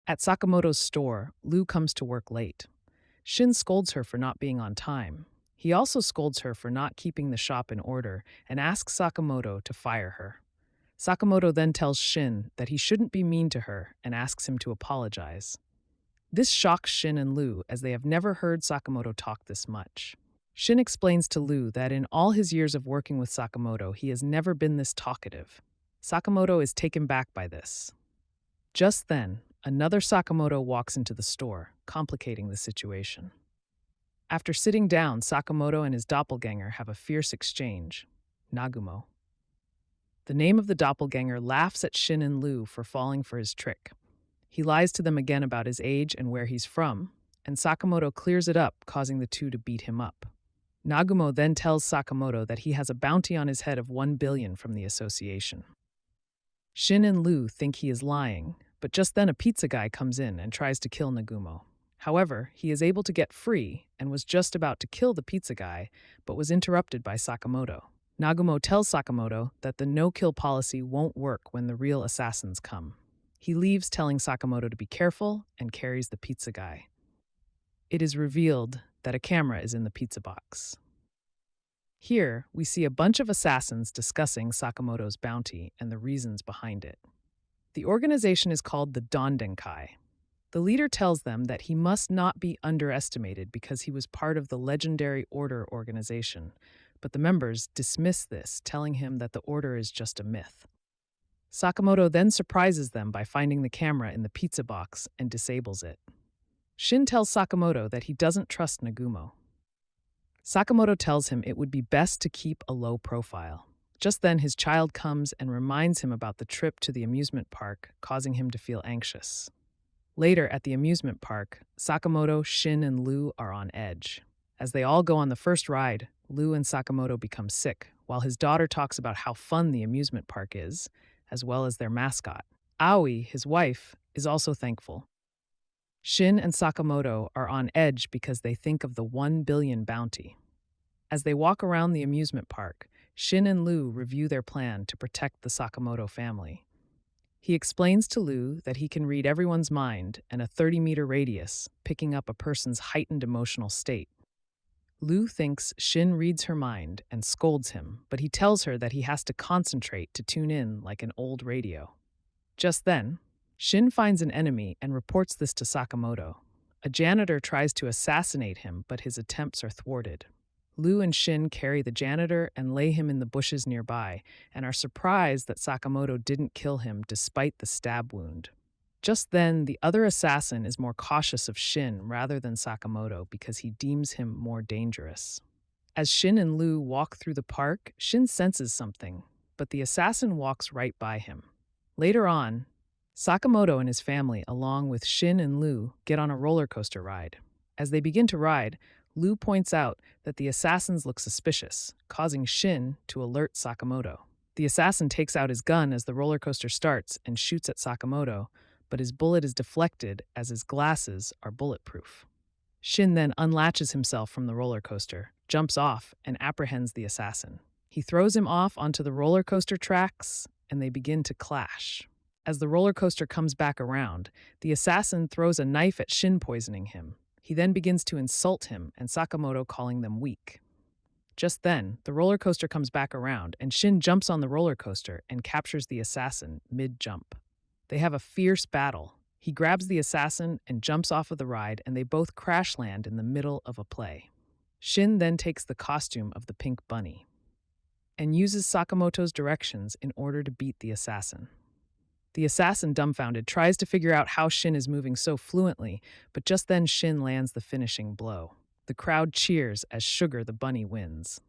At Sakamoto's store, Lu comes to work late. Shin scolds her for not being on time. He also scolds her for not keeping the shop in order and asks Sakamoto to fire her. Sakamoto then tells Shin that he shouldn't be mean to her and asks him to apologize. This shocks Shin and Lu as they have never heard Sakamoto talk this much. Shin explains to Lu that in all his years of working with Sakamoto, he has never been this talkative. Sakamoto is taken back by this. Just then, another Sakamoto walks into the store, complicating the situation. After sitting down, Sakamoto and his doppelganger have a fierce exchange. Nagumo. The name of the doppelganger laughs at Shin and Lu for falling for his trick. He lies to them again about his age and where he's from, and Sakamoto clears it up, causing the two to beat him up. Nagumo then tells Sakamoto that he has a bounty on his head of 1 billion from the association. Shin and Lu think he is lying, but just then a pizza guy comes in and tries to kill Nagumo. However, he is able to get free and was just about to kill the pizza guy, but was interrupted by Sakamoto. Nagumo tells Sakamoto that the no-kill policy won't work when the real assassins come. He leaves telling Sakamoto to be careful and carries the pizza guy. It is revealed that a camera is in the pizza box. Here, we see a bunch of assassins discussing Sakamoto's bounty and the reasons behind it. The organization is called the Dandenkai. The leader tells them that he must not be underestimated because he was part of the legendary Order organization, but the members dismiss this, telling him that the Order is just a myth. Sakamoto then surprises them by finding the camera in the pizza box and disables it. Shin tells Sakamoto that he doesn't trust Nagumo. Sakamoto tells him it would be best to keep a low profile. Just then, his child comes and reminds him about the trip to the amusement park, causing him to feel anxious. Later, at the amusement park, Sakamoto, Shin, and Lu are on edge. As they all go on the first ride, Lu and Sakamoto become sick, while his daughter talks about how fun the amusement park is, as well as their mascot. Aoi, his wife, is also thankful. Shin and Sakamoto are on edge because they think of the 1 billion bounty. As they walk around the amusement park, Shin and Lu review their plan to protect the Sakamoto family. He explains to Lu that he can read everyone's mind in a 30-meter radius, picking up a person's heightened emotional state. Lu thinks Shin reads her mind and scolds him, but he tells her that he has to concentrate to tune in like an old radio. Just then, Shin finds an enemy and reports this to Sakamoto. A janitor tries to assassinate him, but his attempts are thwarted. Lu and Shin carry the janitor and lay him in the bushes nearby, and are surprised that Sakamoto didn't kill him despite the stab wound. Just then, the other assassin is more cautious of Shin rather than Sakamoto because he deems him more dangerous. As Shin and Lu walk through the park, Shin senses something, but the assassin walks right by him. Later on, Sakamoto and his family, along with Shin and Lu, get on a roller coaster ride. As they begin to ride, Lu points out that the assassins look suspicious, causing Shin to alert Sakamoto. The assassin takes out his gun as the roller coaster starts and shoots at Sakamoto, but his bullet is deflected as his glasses are bulletproof. Shin then unlatches himself from the roller coaster, jumps off, and apprehends the assassin. He throws him off onto the roller coaster tracks, and they begin to clash. As the roller coaster comes back around, the assassin throws a knife at Shin, poisoning him. He then begins to insult him and Sakamoto, calling them weak. Just then, the roller coaster comes back around and Shin jumps on the roller coaster and captures the assassin mid-jump. They have a fierce battle. He grabs the assassin and jumps off of the ride, and they both crash land in the middle of a play. Shin then takes the costume of the pink bunny and uses Sakamoto's directions in order to beat the assassin. The assassin, dumbfounded, tries to figure out how Shin is moving so fluently, but just then Shin lands the finishing blow. The crowd cheers as Sugar the bunny wins.